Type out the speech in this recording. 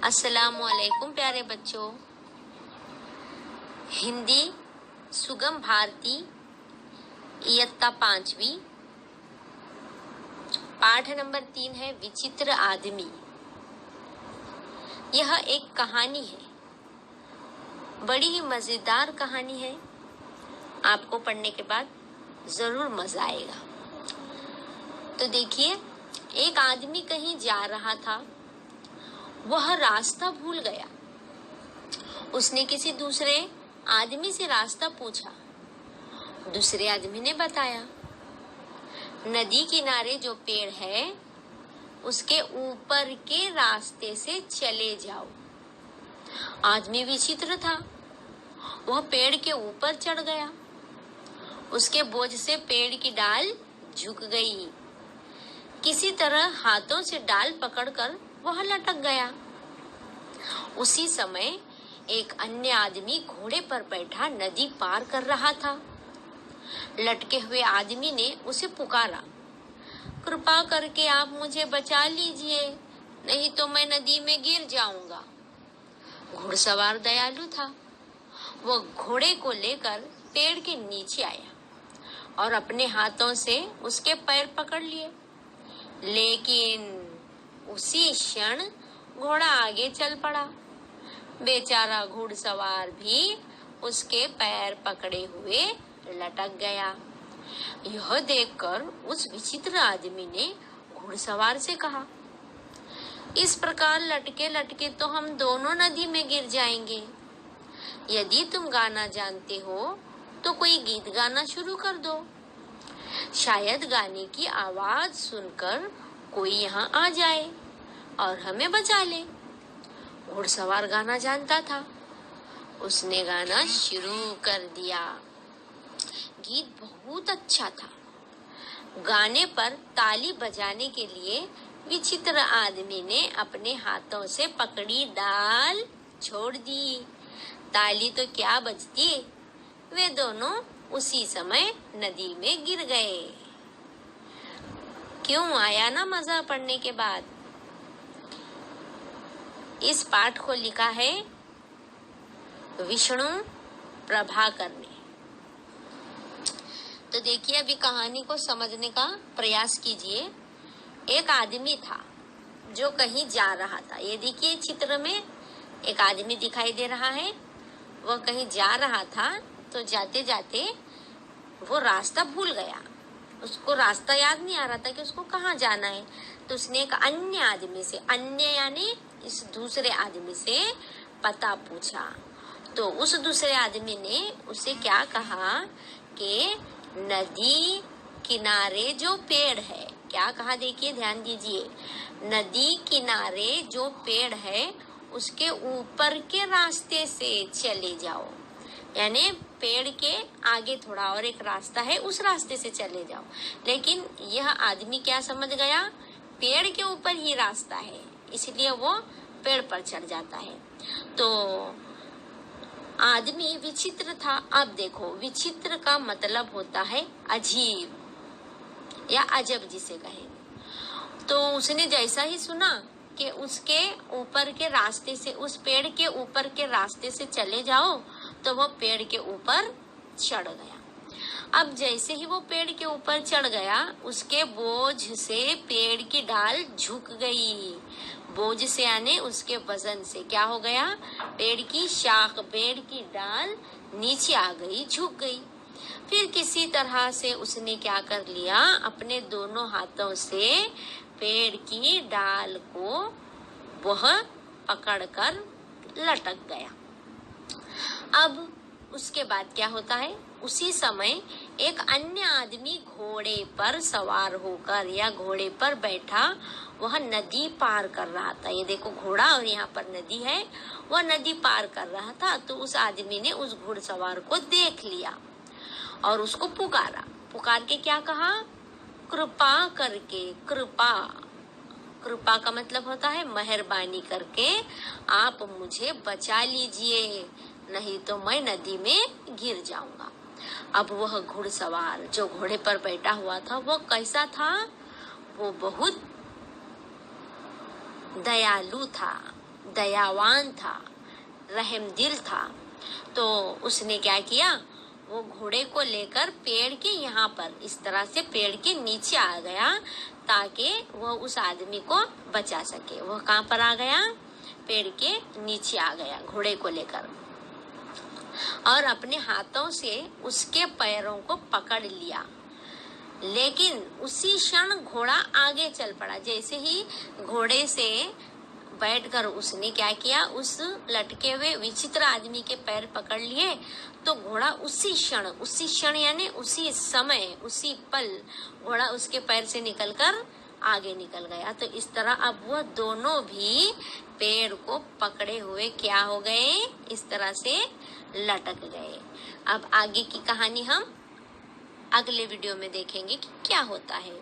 अस्सलामुअलैकुम प्यारे बच्चों। हिंदी सुगम भारती इयत्ता 5वीं, पाठ नंबर 3 है विचित्र आदमी। यह एक कहानी है, बड़ी ही मजेदार कहानी है। आपको पढ़ने के बाद जरूर मजा आएगा। तो देखिए, एक आदमी कहीं जा रहा था। वह रास्ता भूल गया। उसने किसी दूसरे आदमी से रास्ता पूछा। दूसरे आदमी ने बताया, नदी किनारे जो पेड़ है उसके ऊपर के रास्ते से चले जाओ। आदमी विचित्र था। वह पेड़ के ऊपर चढ़ गया। उसके बोझ से पेड़ की डाल झुक गई। किसी तरह हाथों से डाल पकड़कर वह लटक गया। उसी समय एक अन्य आदमी घोड़े पर बैठा नदी पार कर रहा था। लटके हुए आदमी ने उसे पुकारा, कृपा करके आप मुझे बचा लीजिए, नहीं तो मैं नदी में गिर जाऊंगा। घुड़सवार दयालु था। वह घोड़े को लेकर पेड़ के नीचे आया और अपने हाथों से उसके पैर पकड़ लिए। लेकिन उसी क्षण घोड़ा आगे चल पड़ा। बेचारा घुड़सवार भी उसके पैर पकड़े हुए लटक गया। यह देखकर उस विचित्र आदमी ने घुड़सवार से कहा, इस प्रकार लटके लटके तो हम दोनों नदी में गिर जाएंगे। यदि तुम गाना जानते हो तो कोई गीत गाना शुरू कर दो। शायद गाने की आवाज सुनकर कोई यहाँ आ जाए और हमें बचा ले। घुड़सवार गाना जानता था। उसने गाना शुरू कर दिया। गीत बहुत अच्छा था। गाने पर ताली बजाने के लिए विचित्र आदमी ने अपने हाथों से पकड़ी डाल छोड़ दी। ताली तो क्या बजती, वे दोनों उसी समय नदी में गिर गए। क्यों आया ना मजा पढ़ने के बाद। इस पाठ को लिखा है विष्णु प्रभाकर ने। तो देखिए, अभी कहानी को समझने का प्रयास कीजिए। एक आदमी था जो कहीं जा रहा था। ये देखिए, चित्र में एक आदमी दिखाई दे रहा है। वह कहीं जा रहा था, तो जाते जाते वो रास्ता भूल गया। उसको रास्ता याद नहीं आ रहा था कि उसको कहाँ जाना है। तो उसने एक अन्य आदमी से, अन्य यानी इस दूसरे आदमी से पता पूछा। तो उस दूसरे आदमी ने उसे क्या कहा कि नदी किनारे जो पेड़ है, क्या कहा देखिए, ध्यान दीजिए, नदी किनारे जो पेड़ है उसके ऊपर के रास्ते से चले जाओ। यानी पेड़ के आगे थोड़ा और एक रास्ता है, उस रास्ते से चले जाओ। लेकिन यह आदमी क्या समझ गया, पेड़ के ऊपर ही रास्ता है, इसलिए वो पेड़ पर चढ़ जाता है। तो आदमी विचित्र था। अब देखो, विचित्र का मतलब होता है अजीब या अजब जिसे कहे। तो उसने जैसा ही सुना कि उसके ऊपर के रास्ते से, उस पेड़ के ऊपर के रास्ते से चले जाओ, तो वो पेड़ के ऊपर चढ़ गया। अब जैसे ही वो पेड़ के ऊपर चढ़ गया, उसके बोझ से पेड़ की डाल झुक गई। बोझ से यानी उसके वजन से क्या हो गया, पेड़ की शाख, पेड़ की डाल नीचे आ गई, झुक गई। फिर किसी तरह से उसने क्या कर लिया, अपने दोनों हाथों से पेड़ की डाल को वह पकड़कर लटक गया। अब उसके बाद क्या होता है, उसी समय एक अन्य आदमी घोड़े पर सवार होकर या घोड़े पर बैठा वह नदी पार कर रहा था। ये देखो, घोड़ा और यहाँ पर नदी है। वह नदी पार कर रहा था। तो उस आदमी ने उस घुड़सवार को देख लिया और उसको पुकारा। पुकार के क्या कहा, कृपा करके, कृपा, कृपा का मतलब होता है मेहरबानी करके आप मुझे बचा लीजिए, नहीं तो मैं नदी में गिर जाऊंगा। अब वह घुड़सवार जो घोड़े पर बैठा हुआ था, वो कैसा था, वो बहुत दयालु था। दयावान था, रहमदिल था। तो उसने क्या किया, वो घोड़े को लेकर पेड़ के यहाँ पर इस तरह से पेड़ के नीचे आ गया ताकि वह उस आदमी को बचा सके। वह कहाँ पर आ गया, पेड़ के नीचे आ गया घोड़े को लेकर, और अपने हाथों से उसके पैरों को पकड़ लिया। लेकिन उसी क्षण घोड़ा आगे चल पड़ा। जैसे ही घोड़े से बैठकर उसने क्या किया, उस लटके हुए विचित्र आदमी के पैर पकड़ लिए, तो घोड़ा उसी क्षण यानी उसी समय, उसी पल घोड़ा उसके पैर से निकलकर आगे निकल गया। तो इस तरह अब वह दोनों भी पेड़ को पकड़े हुए क्या हो गए, इस तरह से लटक गए। अब आगे की कहानी हम अगले वीडियो में देखेंगे कि क्या होता है।